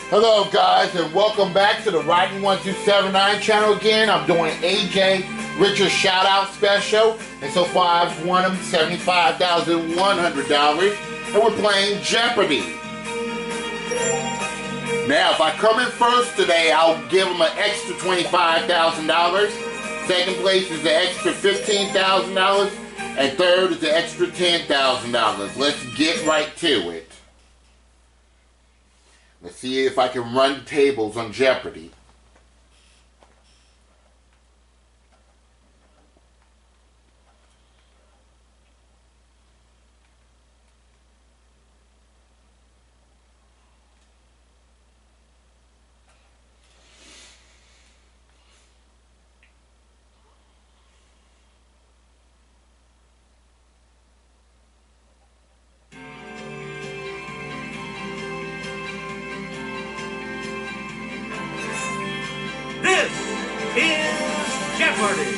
Hello guys, and welcome back to the Writing 1279 channel again. I'm doing AJ Richards shout out special, and so far I've won him $75,100, and we're playing Jeopardy. Now if I come in first today, I'll give him an extra $25,000. Second place is the extra $15,000, and third is the extra $10,000. Let's get right to it. Let's see if I can run the tables on Jeopardy. This is Jeopardy!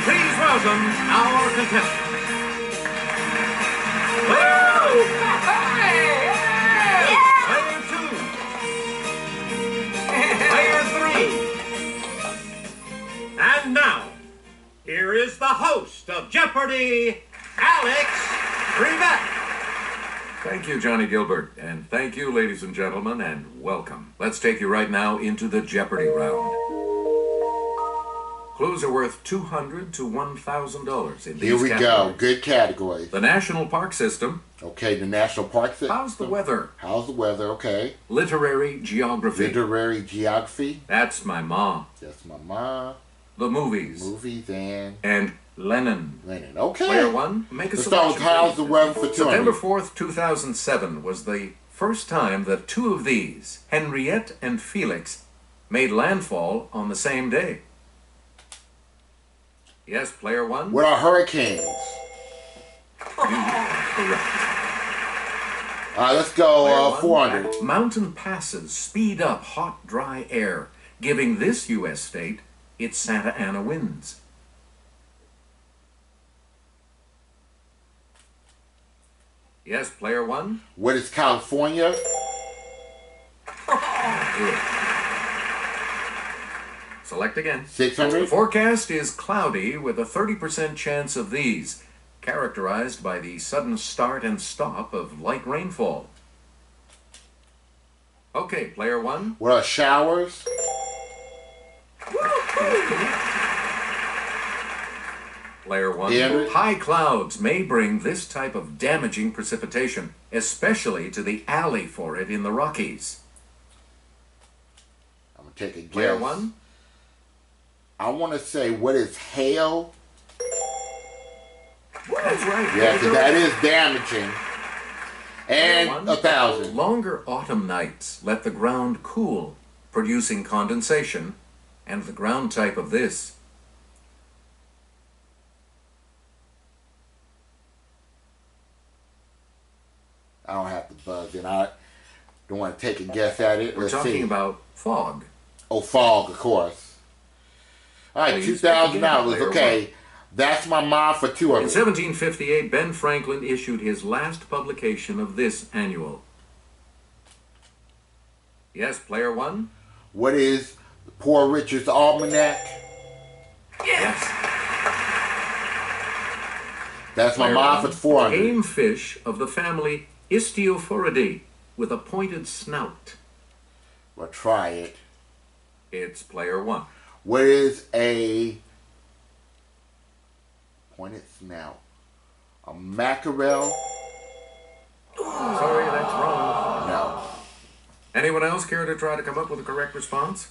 Please welcome our contestants. Player 2. Player 3. And now, here is the host of Jeopardy, Alex Trebek. Thank you, Johnny Gilbert, and thank you, ladies and gentlemen, and welcome. Let's take you right now into the Jeopardy round. Clues are worth $200 to $1,000 in these Here we categories. go. Good categories. The National Park System. Okay, the National Park System. How's the weather? How's the weather? Okay. Literary Geography. Literary Geography. That's my ma. That's my mom. The Movies. Movies And Lennon. Lennon. Okay. Player 1, make a Let's start selection. with how's the weather for September 200. 4th, 2007 was the first time that two of these, Henriette and Felix, made landfall on the same day. Yes, player 1. What are hurricanes? Correct. Let's go Player 1. 400. Mountain passes speed up hot, dry air, giving this U.S. state its Santa Ana winds. Yes, player 1. What is California? Good. Select again. 600. The forecast is cloudy with a 30% chance of these, characterized by the sudden start and stop of light rainfall. Okay, player 1. What are showers? Player 1. Yeah. High clouds may bring this type of damaging precipitation, especially to the alley for it in the Rockies. I'm going to take a guess. Player 1. I want to say, what is hail? That's right. Yeah, because that is damaging. And Player 1. 1,000. Longer autumn nights let the ground cool, producing condensation, and the ground type of this. I don't have to buzz in. I don't want to take a guess at it. We're Let's talking see. about fog. Oh, fog, of course. All right, Please $2,000. begin, player Okay, that's my mom for In 200. 1758, Ben Franklin issued his last publication of this annual. Yes, player 1? What is Poor Richard's Almanac? Yes. That's my Player mom 1. for 400. Game fish of the family Istiophoridae with a pointed snout. Well, try it. It's player 1. What is a pointed snout? A mackerel? Sorry, that's wrong. No. Anyone else care to try to come up with a correct response?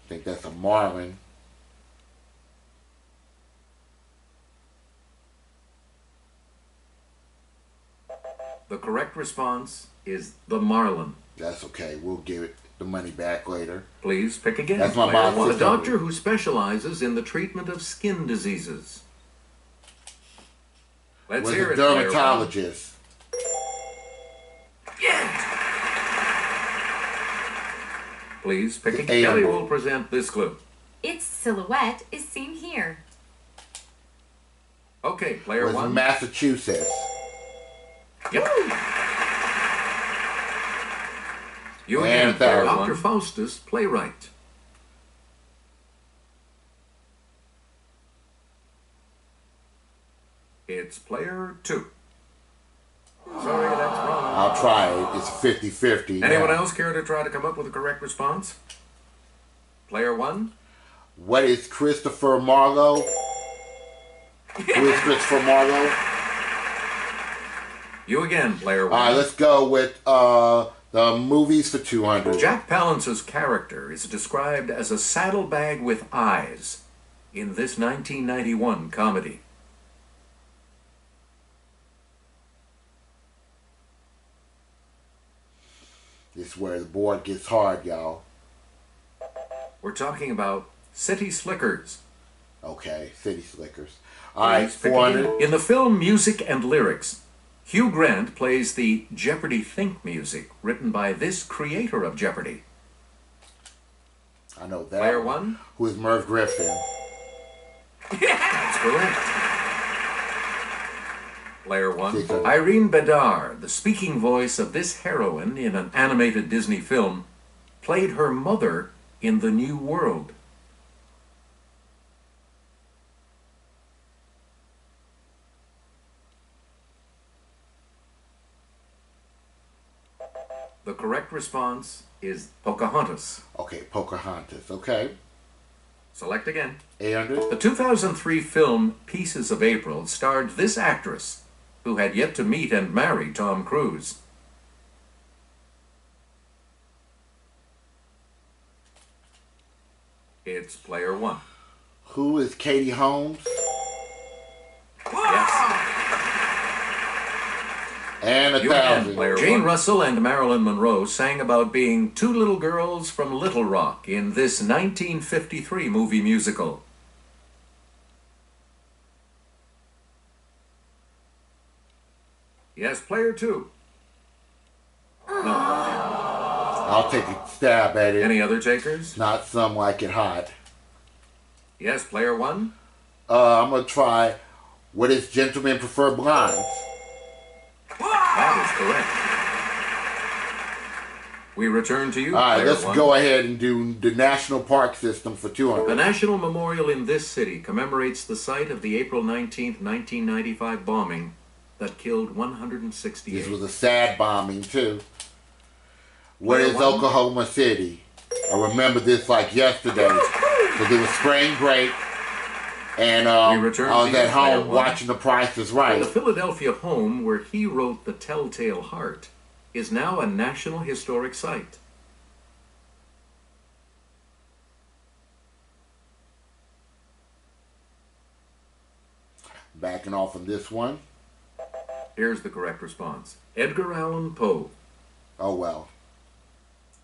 I think that's a marlin. The correct response is the marlin. That's okay. We'll give it the money back later. Please pick again. That's my Player mom's 1. A sister. doctor who specializes in the treatment of skin diseases. Let's Was hear a it, player 1. dermatologist. Yes! Please pick The again. Kelly animal. will present this clue. Its silhouette is seen here. Okay, player Was one. Massachusetts. Yep. You And again, player that Dr. one. Faustus, playwright. It's player two. Sorry, that's wrong. I'll try it. It's 50-50. Anyone else care to try to come up with a correct response? Player one. What is Christopher Marlowe? Who is Christopher Marlowe? You again, player one. All right, let's go with the movies for 200. Jack Palance's character is described as a saddlebag with eyes in this 1991 comedy. This is where the board gets hard, y'all. We're talking about City Slickers. Okay, City Slickers. All right, 400. In the film Music and Lyrics, Hugh Grant plays the Jeopardy theme music written by this creator of Jeopardy. I know that. Player one. Who is Merv Griffin? That's correct. Player one. 600. Irene Bedard, the speaking voice of this heroine in an animated Disney film, played her mother in The New World. The correct response is Pocahontas. Okay, Pocahontas. Okay. Select again. 800. The 2003 film Pieces of April starred this actress, who had yet to meet and marry Tom Cruise. It's player one. Who is Katie Holmes? Yes. And You again, 1,000. player Jane Russell and Marilyn Monroe sang about being two little girls from Little Rock in this 1953 movie musical. Yes, player two. No. I'll take a stab at it. Any other takers? Not some like it hot. Yes, player one. I'm going to try What is Gentlemen Prefer Blondes? That is correct. We return to you, All right, player let's one. go ahead and do the National Park System for The 200. National Memorial in this city commemorates the site of the April 19th, 1995 bombing that killed 168. This was a sad bombing, too. What Player is one. Oklahoma City? I remember this like yesterday because it was spring break and I We return was to you, at home player one. watching The Price is Right. The Philadelphia home where he wrote The Telltale Heart is now a National Historic Site. Backing off on this one. Here's the correct response. Edgar Allan Poe. Oh, well.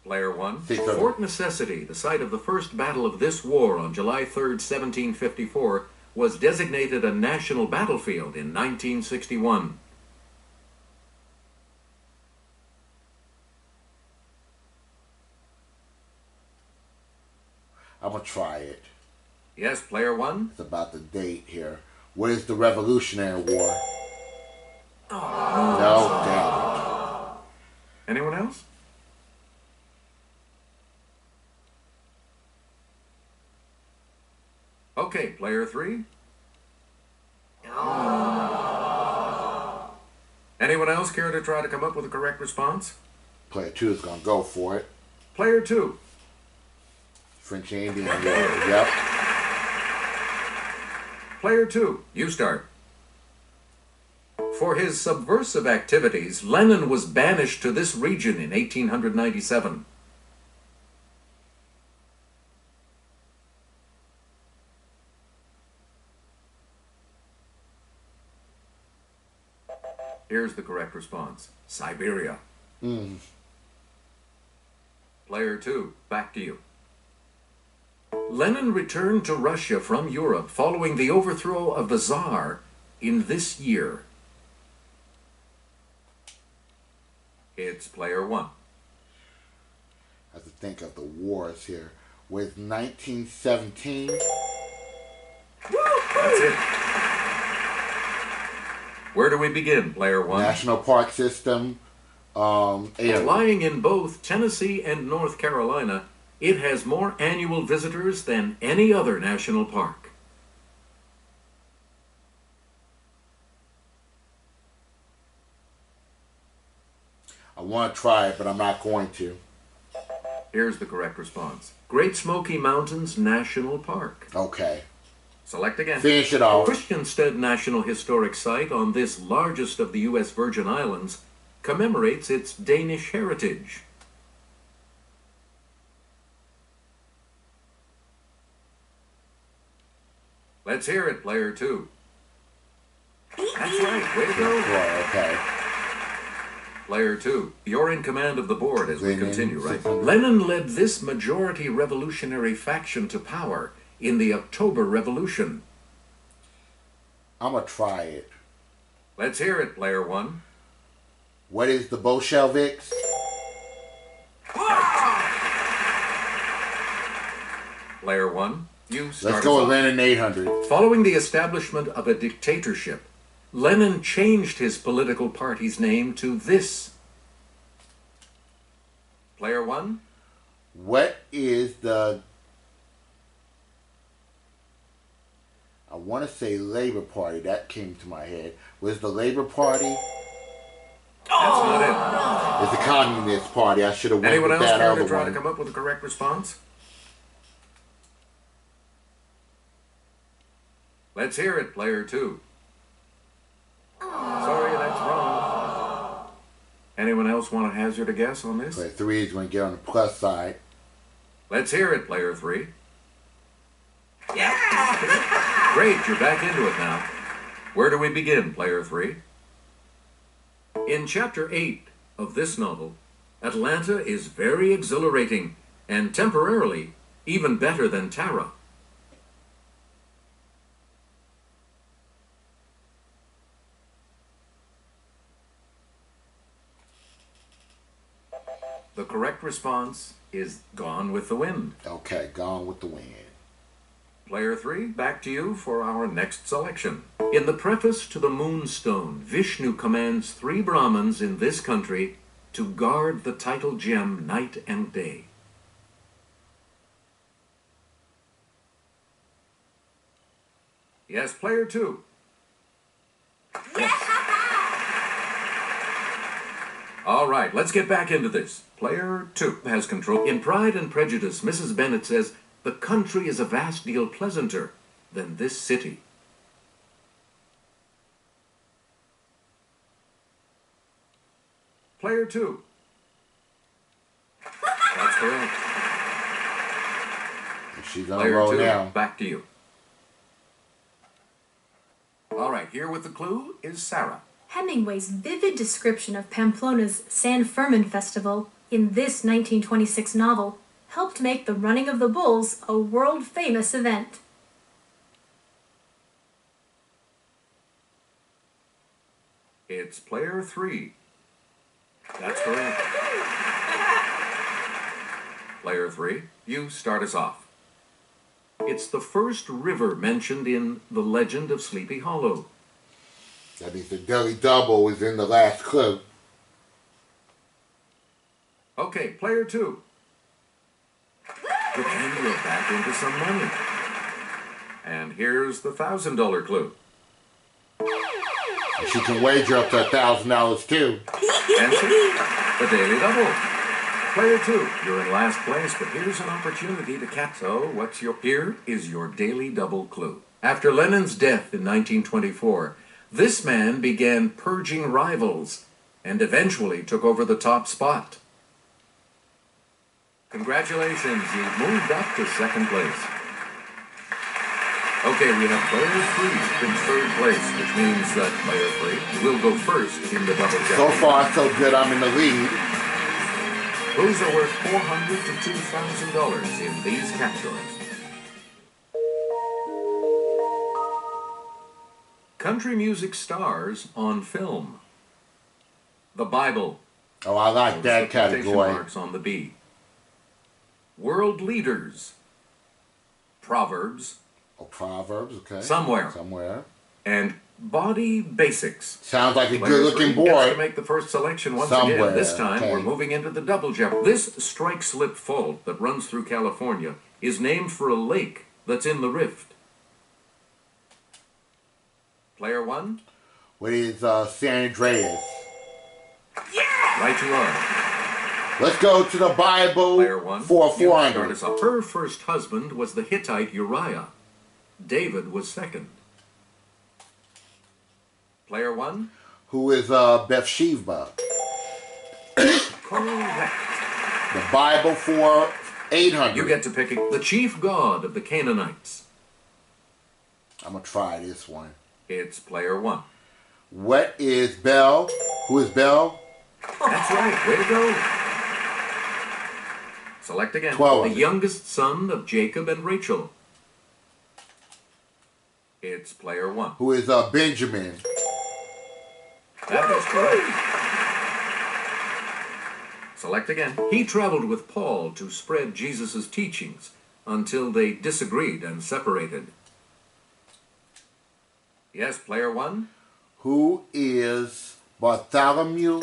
Player one. 600. Fort Necessity, the site of the first battle of this war on July 3rd, 1754, was designated a national battlefield in 1961. I'm going to try it. Yes, player one. It's about the date here. What is the Revolutionary War? No, damn it. Anyone else? Okay, player three. Anyone else care to try to come up with a correct response? Player 2 is going to go for it. Player two. French Indian War. Yep. Player two, you start. For his subversive activities, Lenin was banished to this region in 1897. Here's the correct response. Siberia. Player two, back to you. Lenin returned to Russia from Europe following the overthrow of the Tsar in this year. It's player one. I have to think of the wars here. with 1917. That's it. Where do we begin, player one? National Park System. Lying in both Tennessee and North Carolina, it has more annual visitors than any other national park. I want to try it, but I'm not going to. Here's the correct response. Great Smoky Mountains National Park. Okay. Select again. Finish it off. Christiansted National Historic Site on this largest of the U.S. Virgin Islands commemorates its Danish heritage. Let's hear it, player two. That's right. Way to go. Well, okay. Player two, you're in command of the board as we continue, right? 600. Lenin led this majority revolutionary faction to power in the October Revolution. I'm going to try it. Let's hear it, player one. What is the Bolsheviks? Player one, you start. Let's go us with off. Lenin 800. Following the establishment of a dictatorship, Lenin changed his political party's name to this. Player one, What is the... I want to say Labor Party. That came to my head. Was the Labor Party? that's not It's the Communist Party. I should have it. went Anyone with else that care other to try one. to come up with a correct response? Let's hear it, player two. Sorry, that's wrong. Anyone else want to hazard a guess on this? Player 3 is going to get on the plus side. Let's hear it, player three. Great, you're back into it now. Where do we begin, player three? In chapter 8 of this novel, Atlanta is very exhilarating and temporarily even better than Tara. The correct response is Gone with the Wind. Okay, Gone with the Wind. Player 3, back to you for our next selection. In the preface to the Moonstone, Vishnu commands 3 Brahmins in this country to guard the title gem night and day. Yes, player 2. Yes. All right, let's get back into this. Player 2 has control. In Pride and Prejudice, Mrs. Bennet says, "The country is a vast deal pleasanter than this city." Player 2. That's correct. She's on a Player roll 2, now. back to you. All right, here with the clue is Sarah. Hemingway's vivid description of Pamplona's San Fermin Festival in this 1926 novel helped make the running of the bulls a world-famous event. It's player 3. That's correct. Player 3, you start us off. It's the first river mentioned in The Legend of Sleepy Hollow. That means the Daily Double is in the last clue. Okay, player 2. Pretend you're back into some money. And here's the $1,000 clue. She can wager up to $1,000 too. Answer, the Daily Double. Player 2, you're in last place, but here's an opportunity to catch. So, here is your Daily Double clue. After Lenin's death in 1924, this man began purging rivals and eventually took over the top spot. Congratulations, you've moved up to second place. Okay, we have player 3 in third place, which means that player 3 will go first in the double So Jeopardy. far, so good. I'm in the lead. Clues are worth $400 to $2,000 in these categories. Country music stars on film. The Bible. Oh, I like that Quotation category. marks on the B. World leaders Proverbs, Oh, Proverbs, okay. Somewhere. Somewhere. and Body Basics. Sounds like a Player good-looking 3 gets to boy. make the first selection once Somewhere, again. This time, okay. we're moving into the double jeopardy. This strike-slip fault that runs through California is named for a lake that's in the rift. Player 1, What is San Andreas? right you are. Let's go to the Bible Player 1, for you start 400. us off. Her first husband was the Hittite Uriah. David was second. Player 1, Who is Bathsheba? correct. The Bible for 800. You get to pick the chief god of the Canaanites. I'm going to try this one. It's player 1. What is Bel? Who is Bel? That's right. Way to go. Select again. 12. The youngest son of Jacob and Rachel. It's player 1. Who is Benjamin? That is correct. Select again. He traveled with Paul to spread Jesus' teachings until they disagreed and separated. Yes, player 1. Who is Bartholomew?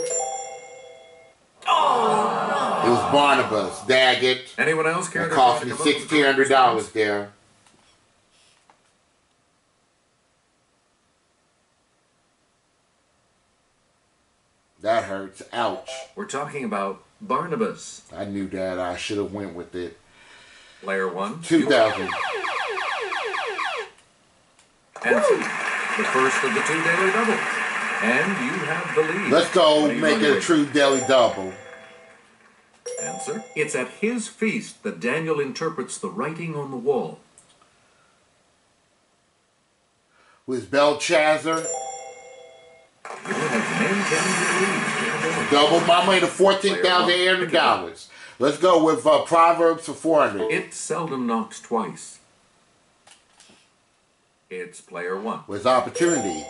Oh! It was Barnabas. Daggett. Anyone else care That to cost try me to come up with the correct $1,600 response? there. That hurts. Ouch. We're talking about Barnabas. I knew that. I should have went with it. Player 1. 2,000. Answer. The first of the two daily doubles. And you have the lead. Let's go What are you make running it a with? true daily double. Answer. It's at his feast that Daniel interprets the writing on the wall. Who is Belshazzar? You have maintained your lead. Double my money to $14,800. Let's go with Proverbs for 400. It seldom knocks twice. It's player 1. With opportunity.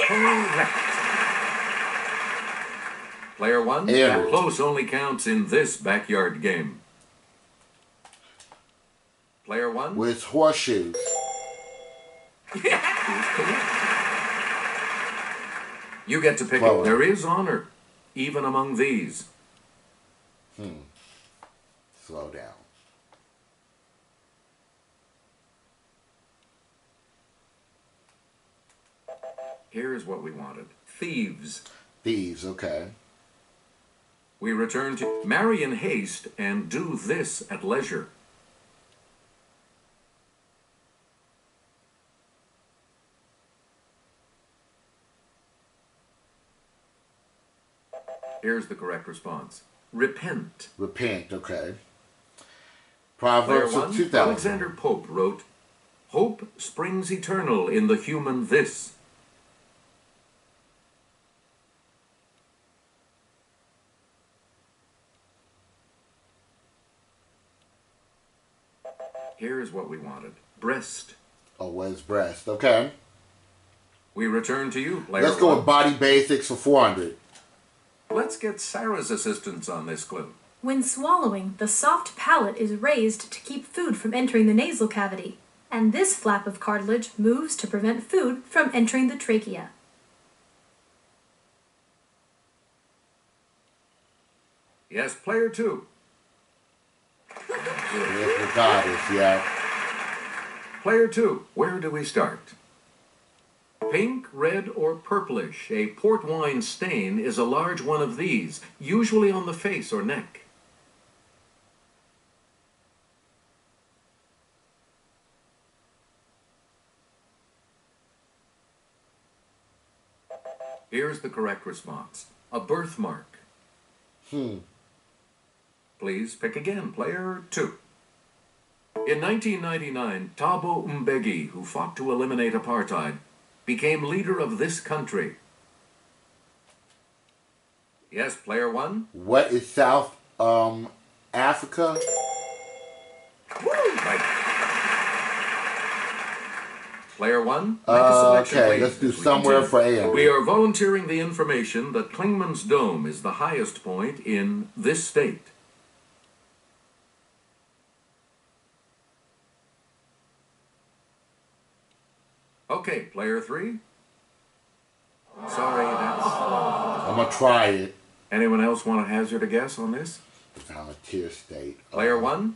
Correct. Player 1, Yeah. that close only counts in this backyard game. Player 1 With horseshoes. is correct. You get to pick Well, it. There is honor, even among these. Slow down. Here's what we wanted. Thieves. Thieves, okay. We return to marry in haste and do this at leisure. Here's the correct response. Repent. Repent, okay. Player Proverbs for 1, 2,000. Alexander Pope wrote, Hope springs eternal in the human this. Here's what we wanted. Breast. Oh, what is breast? Okay. We return to you, player Let's go 1. with body basics for 400. Let's get Sarah's assistance on this clue. When swallowing, the soft palate is raised to keep food from entering the nasal cavity, and this flap of cartilage moves to prevent food from entering the trachea. Yes, player 2. Yes, the goddess, yeah. Player 2, where do we start? Pink, red, or purplish, a port wine stain is a large one of these, usually on the face or neck. Here's the correct response. A birthmark. Please pick again, player 2. In 1999, Thabo Mbeki, who fought to eliminate apartheid, became leader of this country. Yes, player 1. What is South Africa? Right. Player 1, make a selection, Okay, please, let's do as we somewhere continue. for AM. We are volunteering the information that Clingman's Dome is the highest point in this state. Okay, player 3. Sorry, that's wrong. I'm gonna try it. Anyone else want to hazard a guess on this? Volunteer state. Player 1.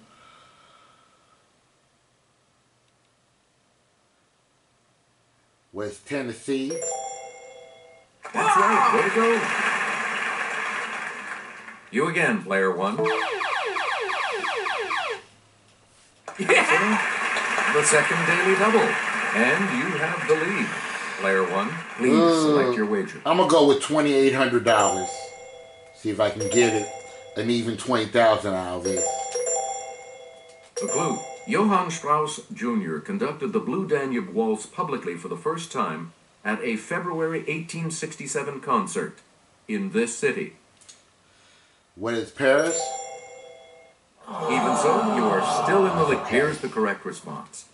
West Tennessee. That's right. Way to go. You again, player 1. Yeah. The second daily double. And you have the lead. Player 1, please select your wager. I'm gonna go with $2,800. See if I can get it an even 20,000 out of it. The clue. Johann Strauss Jr. conducted the Blue Danube Waltz publicly for the first time at a February 1867 concert in this city. What is Paris? Even so, you are still in the lead. Here's the correct response.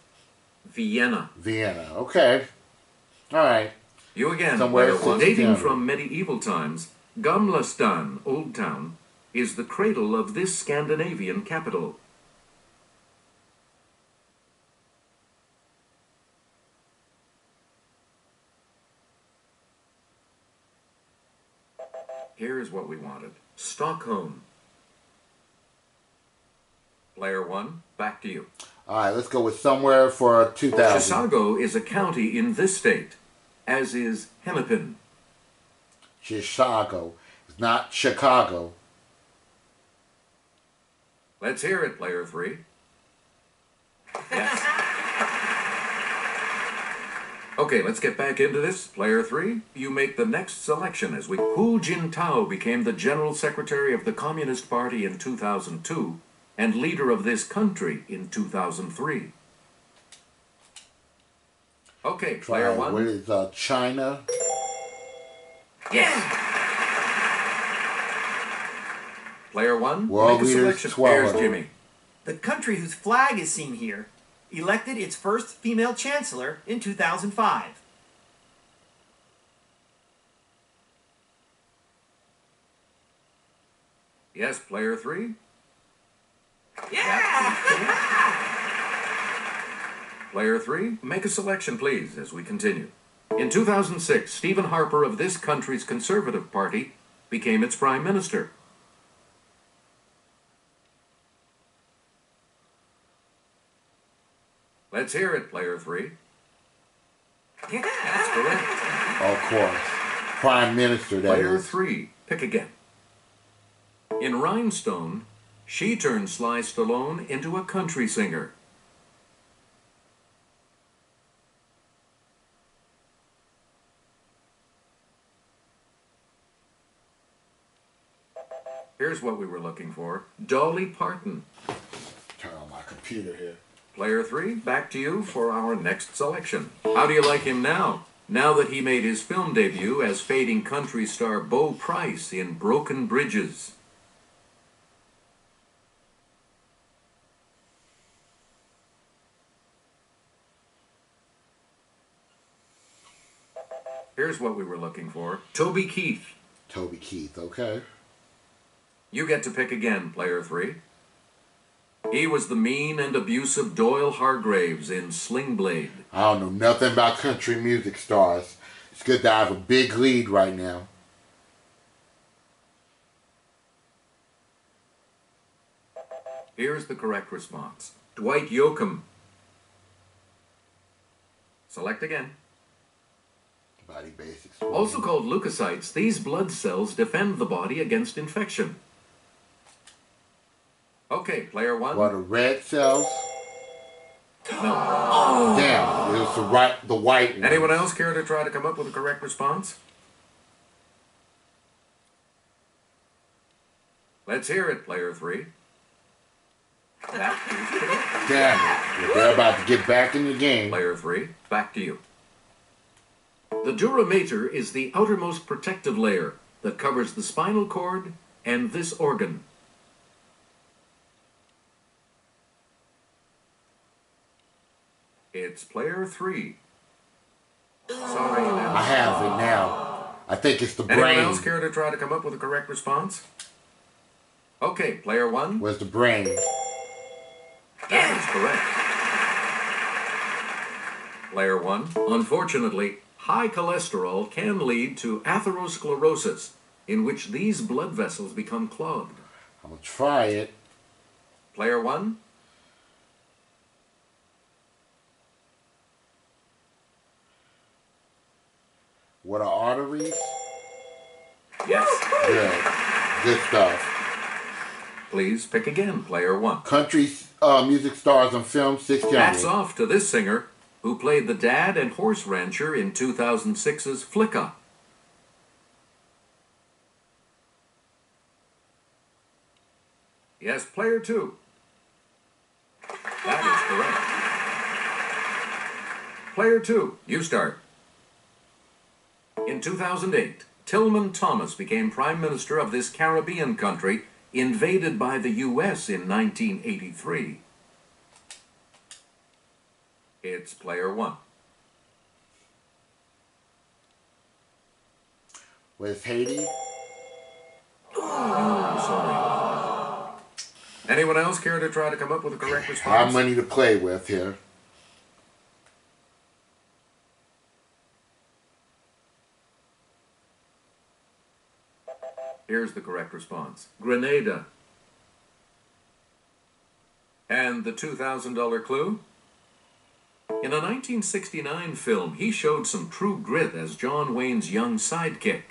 Vienna. Vienna. Okay. All right. You again, Somewhere player 1. Dating from medieval times, Gamla Stan, Old Town, is the cradle of this Scandinavian capital. Here's what we wanted. Stockholm. Player 1, back to you. All right, let's go with somewhere for 2,000. Chisago is a county in this state, as is Hennepin. Chicago. It's not Chicago. Let's hear it, player 3. Yes. Okay, let's get back into this. Player 3, you make the next selection as Hu Jintao became the General Secretary of the Communist Party in 2002 and leader of this country in 2003. Okay, player 1. What is China? Yes. Player 1, World make a leaders selection. 12. Here's Jimmy. The country whose flag is seen here elected its first female chancellor in 2005. Yes, player 3. Yeah! Player 3, make a selection, please, as we continue. In 2006, Stephen Harper of this country's Conservative Party became its Prime Minister. Let's hear it, player 3. Yeah! That's correct. Of course. Prime Minister, that Player is. 3, pick again. In Rhinestone, she turned Sly Stallone into a country singer. Here's what we were looking for. Dolly Parton. Turn on my computer here. Player 3, back to you for our next selection. How do you like him now? Now that he made his film debut as fading country star Bo Price in Broken Bridges. Here's what we were looking for. Toby Keith. Toby Keith, okay. You get to pick again, player 3. He was the mean and abusive Doyle Hargraves in Sling Blade. I don't know nothing about country music stars. It's good to have a big lead right now. Here's the correct response. Dwight Yoakam. Select again. Body basics. Also called leukocytes, these blood cells defend the body against infection. Okay, player 1. What are red cells? No. Damn, it was the white one. Anyone else care to try to come up with a correct response? Let's hear it, player 3. That is correct. Damn it. They're about to get back in the game. Player 3, back to you. The dura mater is the outermost protective layer that covers the spinal cord and this organ. It's player 3. Sorry. I have it now. I think it's the Anyone brain. else care to try to come up with a correct response? Okay, player 1. Was the brain. That is correct. Player 1. Unfortunately, high cholesterol can lead to atherosclerosis, in which these blood vessels become clogged. I'm gonna try it. Player 1. What are arteries? Yes. Good. Good stuff. Please pick again, Player 1. Country music stars on film, 6 Hats off to this singer who played the dad and horse rancher in 2006's Flicka. Yes, Player 2. That is correct. Player 2, you start. In 2008, Tillman Thomas became Prime Minister of this Caribbean country invaded by the U.S. in 1983. It's Player 1. With Haiti? Oh, sorry. Anyone else care to try to come up with a correct I response? have money to play with here. Here's the correct response. Grenada. And the $2,000 clue? In a 1969 film, he showed some true grit as John Wayne's young sidekick.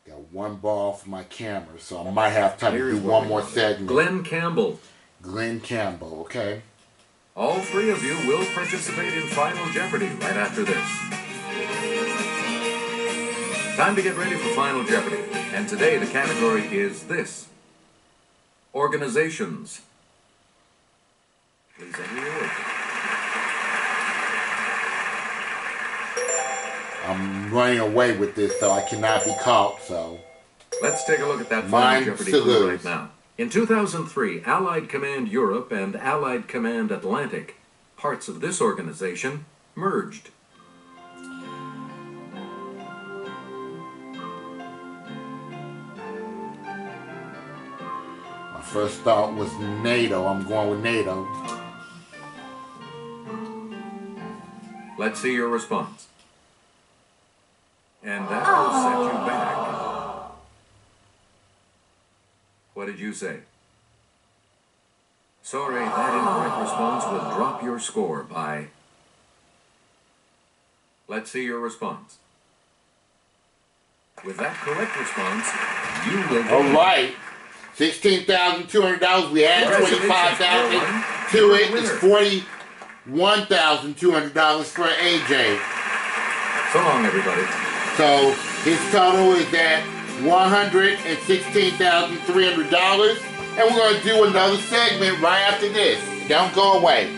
Got one ball for my camera, so I might have time to Here's do what one we more got. segment. Glenn Campbell. Glenn Campbell, okay. All three of you will participate in Final Jeopardy right after this. Time to get ready for Final Jeopardy. And today the category is this. Organizations. Please enter your work. I'm running away with this, so I cannot be caught, so. Let's take a look at that Mine Final Jeopardy to clue lose. right now. In 2003, Allied Command Europe and Allied Command Atlantic, parts of this organization, merged. My first thought was NATO. I'm going with NATO. Let's see your response. And that will set you back. What did you say? Sorry, that incorrect response will drop your score by... Let's see your response. With that correct response, you will get... All right. $16,200. We add $25,000 to it. It's $41,200 for AJ. So long, everybody. So his total is at $116,300. And we're going to do another segment right after this. Don't go away.